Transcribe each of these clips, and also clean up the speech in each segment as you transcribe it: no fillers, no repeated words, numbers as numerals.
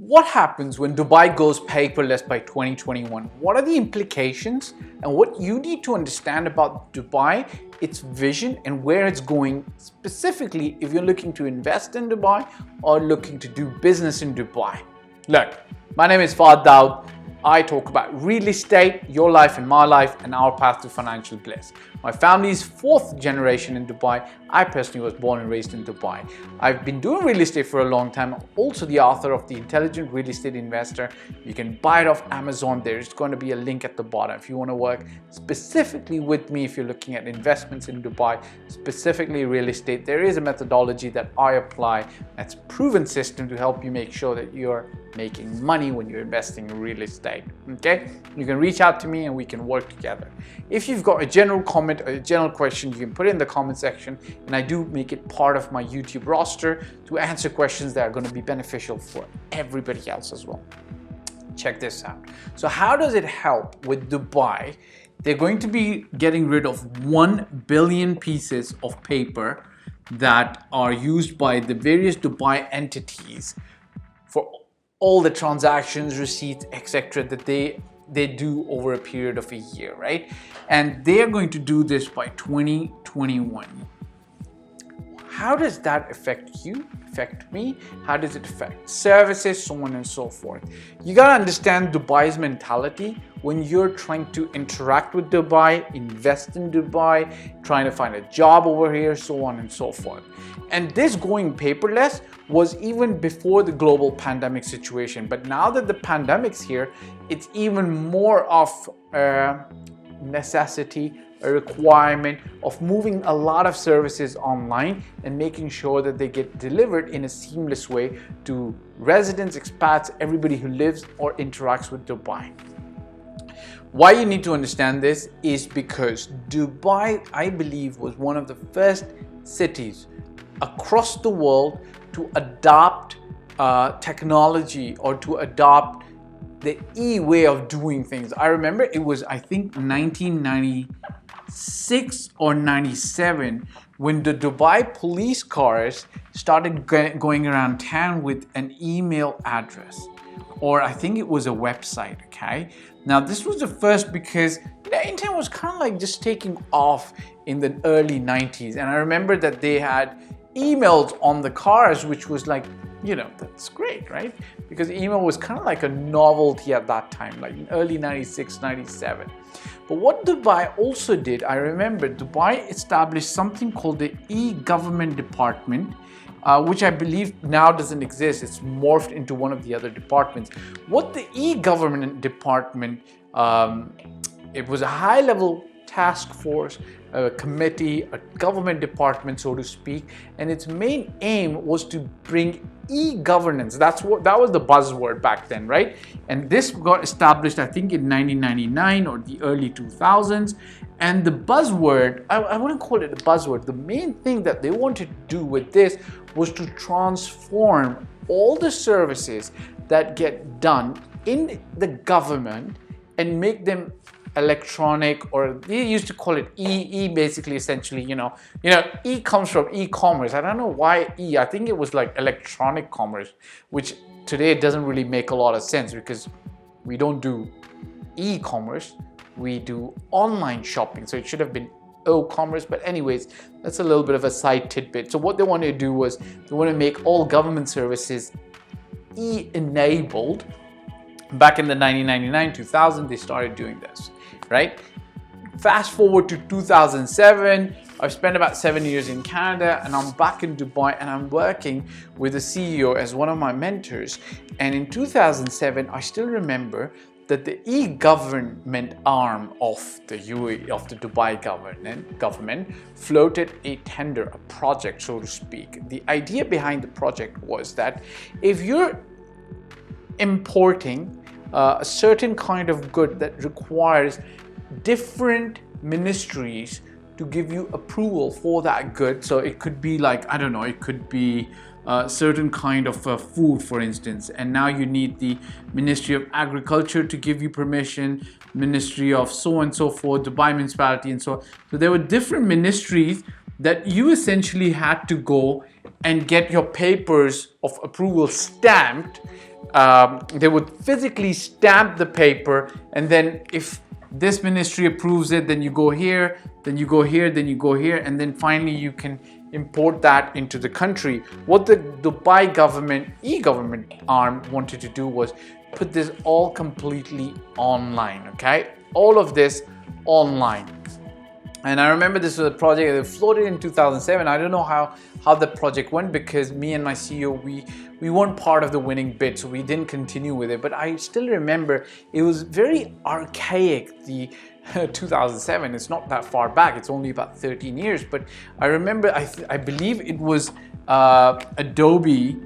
What happens when Dubai goes paperless by 2021? What are the implications and what you need to understand about Dubai, its vision and where it's going, specifically if you're looking to invest in Dubai or looking to do business in Dubai? Look, my name is Fahd Dawood. I talk about real estate, your life and my life, and our path to financial bliss. My family is fourth generation in Dubai. I personally was born and raised in Dubai. I've been doing real estate for a long time. I'm also the author of The Intelligent Real Estate Investor. You can buy it off Amazon. There's going to be a link at the bottom if you want to work specifically with me. If you're looking at investments in Dubai, specifically real estate, there is a methodology that I apply that's a proven system to help you make sure that you're making money when you're investing in real estate. Okay, you can reach out to me and we can work together. If you've got a general comment or a general question, you can put it in the comment section, and I do make it part of my YouTube roster to answer questions that are going to be beneficial for everybody else as well. Check this out. So how does it help with Dubai? They're going to be getting rid of 1 billion pieces of paper that are used by the various Dubai entities for all the transactions, receipts, etc. that they do over a period of a year, right? And they're going to do this by 2021. How does that affect you, affect me? How does it affect services, so on and so forth? You gotta understand Dubai's mentality when you're trying to interact with Dubai, invest in Dubai, trying to find a job over here, so on and so forth. And this going paperless was even before the global pandemic situation. But now that the pandemic's here, it's even more of a necessity, a requirement of moving a lot of services online and making sure that they get delivered in a seamless way to residents, expats, everybody who lives or interacts with Dubai. Why you need to understand this is because Dubai, I believe, was one of the first cities across the world to adopt technology or to adopt the way of doing things. I remember it was, I think, 1996 or 97 when the Dubai police cars started going around town with an email address, or I think it was a website. Okay, now this was the first because the internet was kind of like just taking off in the early 90s, and I remember that they had emails on the cars, which was like, you know, that's great, right? Because email was kind of like a novelty at that time, like in early 96, 97. But what Dubai also did, I remember Dubai established something called the e-government department, which I believe now doesn't exist. It's morphed into one of the other departments. What the e-government department, it was a high-level task force, a committee, a government department, so to speak, and its main aim was to bring e-governance. That was the buzzword back then, right? And this got established, I think, in 1999 or the early 2000s. And the buzzword, I wouldn't call it a buzzword. The main thing that they wanted to do with this was to transform all the services that get done in the government and make them electronic, or they used to call it e basically, essentially, you know, e comes from e-commerce. I don't know why e. I think it was like electronic commerce, which today doesn't really make a lot of sense because we don't do e-commerce, we do online shopping. So it should have been o-commerce, but anyways, that's a little bit of a side tidbit. So what they wanted to do was they want to make all government services e-enabled. Back in the 1999-2000, they started doing this, right? Fast forward to 2007, I've spent about 7 years in Canada and I'm back in Dubai and I'm working with a CEO as one of my mentors. And in 2007, I still remember that the e-government arm of the UAE, of the Dubai government floated a tender, a project, so to speak. The idea behind the project was that if you're importing a certain kind of good that requires different ministries to give you approval for that good. So it could be like, I don't know, it could be a certain kind of food, for instance, and now you need the Ministry of Agriculture to give you permission, Ministry of so and so forth, Dubai municipality and so on. So there were different ministries that you essentially had to go and get your papers of approval stamped they would physically stamp the paper, and then if this ministry approves it, then you go here, then you go here, then you go here, and then finally you can import that into the country. What the Dubai government, e-government arm wanted to do was put this all completely online, okay? All of this online. And I remember this was a project that floated in 2007. I don't know how the project went, because me and my CEO, we weren't part of the winning bid, so we didn't continue with it. But I still remember it was very archaic, the 2007. It's not that far back. It's only about 13 years. But I remember, I believe it was Adobe,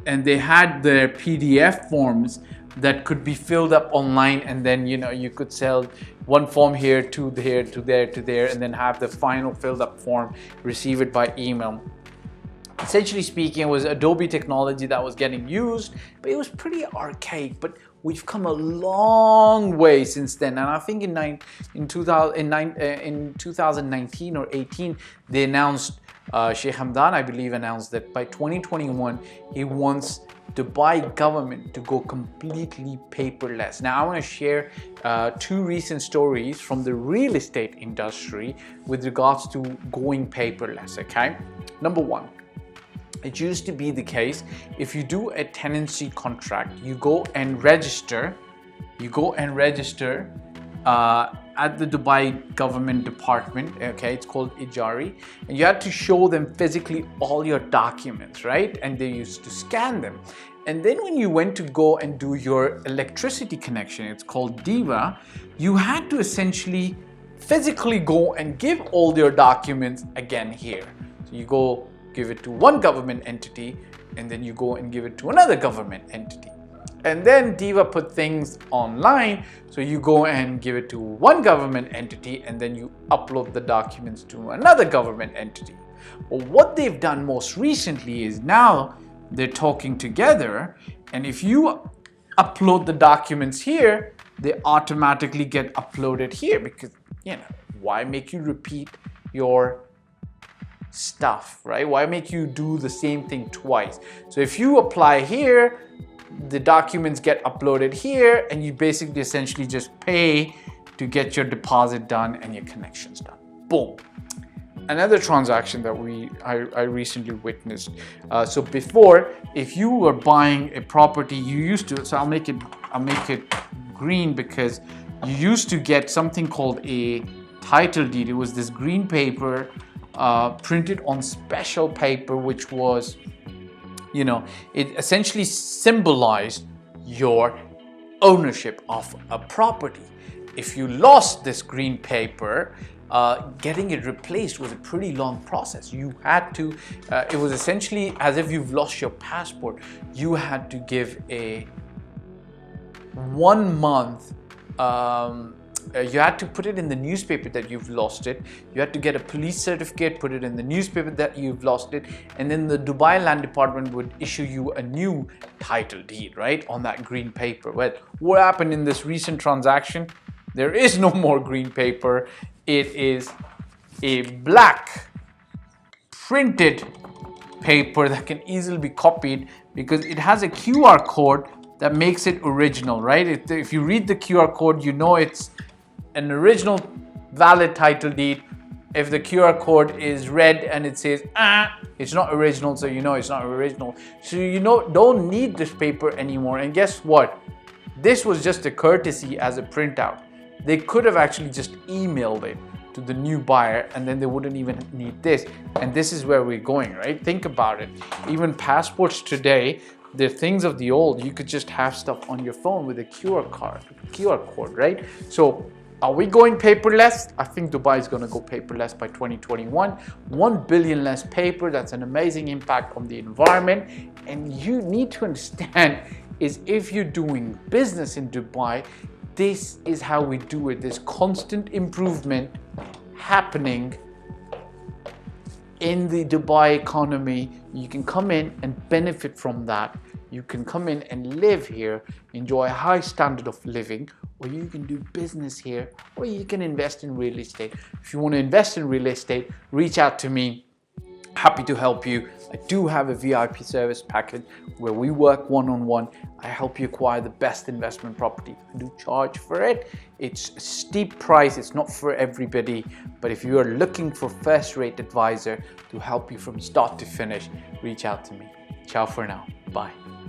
and they had their PDF forms that could be filled up online, and then you could sell one form here to there to there to there, and then have the final filled up form, receive it by email. Essentially speaking, it was Adobe technology that was getting used, but it was pretty archaic. But we've come a long way since then, and I think in 2019 or 18 they announced, Sheikh Hamdan, I believe, announced that by 2021 he wants Dubai government to go completely paperless. Now I want to share two recent stories from the real estate industry with regards to going paperless, okay? Number one, it used to be the case, if you do a tenancy contract, you go and register at the Dubai government department, okay? It's called Ijari, and you had to show them physically all your documents, right? And they used to scan them. And then when you went to go and do your electricity connection, it's called Diva, you had to essentially physically go and give all your documents again here. So you go give it to one government entity, and then you go and give it to another government entity. And then Diva put things online, so you go and give it to one government entity, and then you upload the documents to another government entity. Well, what they've done most recently is now they're talking together, and if you upload the documents here, they automatically get uploaded here, because why make you repeat your stuff, right? Why make you do the same thing twice? So if you apply here, the documents get uploaded here, and you basically essentially just pay to get your deposit done and your connections done. Boom. Another transaction that I recently witnessed. So before, if you were buying a property, you used to, so I'll make it green, because you used to get something called a title deed. It was this green paper printed on special paper, which was, it essentially symbolized your ownership of a property. If you lost this green paper, getting it replaced was a pretty long process. You had to, it was essentially as if you've lost your passport. You had to give a 1 month, you had to put it in the newspaper that you've lost it. You had to get a police certificate, put it in the newspaper that you've lost it, and then the Dubai Land Department would issue you a new title deed, right, on that green paper. Well, what happened in this recent transaction? There is no more green paper. It is a black printed paper that can easily be copied, because it has a QR code that makes it original, right? If you read the QR code, you know it's an original valid title deed. If the QR code is red and it says it's not original, so you know it's not original. So don't need this paper anymore. And guess what? This was just a courtesy as a printout. They could have actually just emailed it to the new buyer, and then they wouldn't even need this. And this is where we're going, right? Think about it. Even passports today, they're things of the old. You could just have stuff on your phone with a QR code, right? So are we going paperless? I think Dubai is going to go paperless by 2021. 1 billion less paper. That's an amazing impact on the environment. And you need to understand is, if you're doing business in Dubai, this is how we do it. There's constant improvement happening in the Dubai economy. You can come in and benefit from that. You can come in and live here, enjoy a high standard of living, or you can do business here, or you can invest in real estate. If you want to invest in real estate, reach out to me. Happy to help you. I do have a VIP service package where we work one-on-one. I help you acquire the best investment property. I do charge for it. It's a steep price. It's not for everybody, but if you are looking for first-rate advisor to help you from start to finish, reach out to me. Ciao for now. Bye.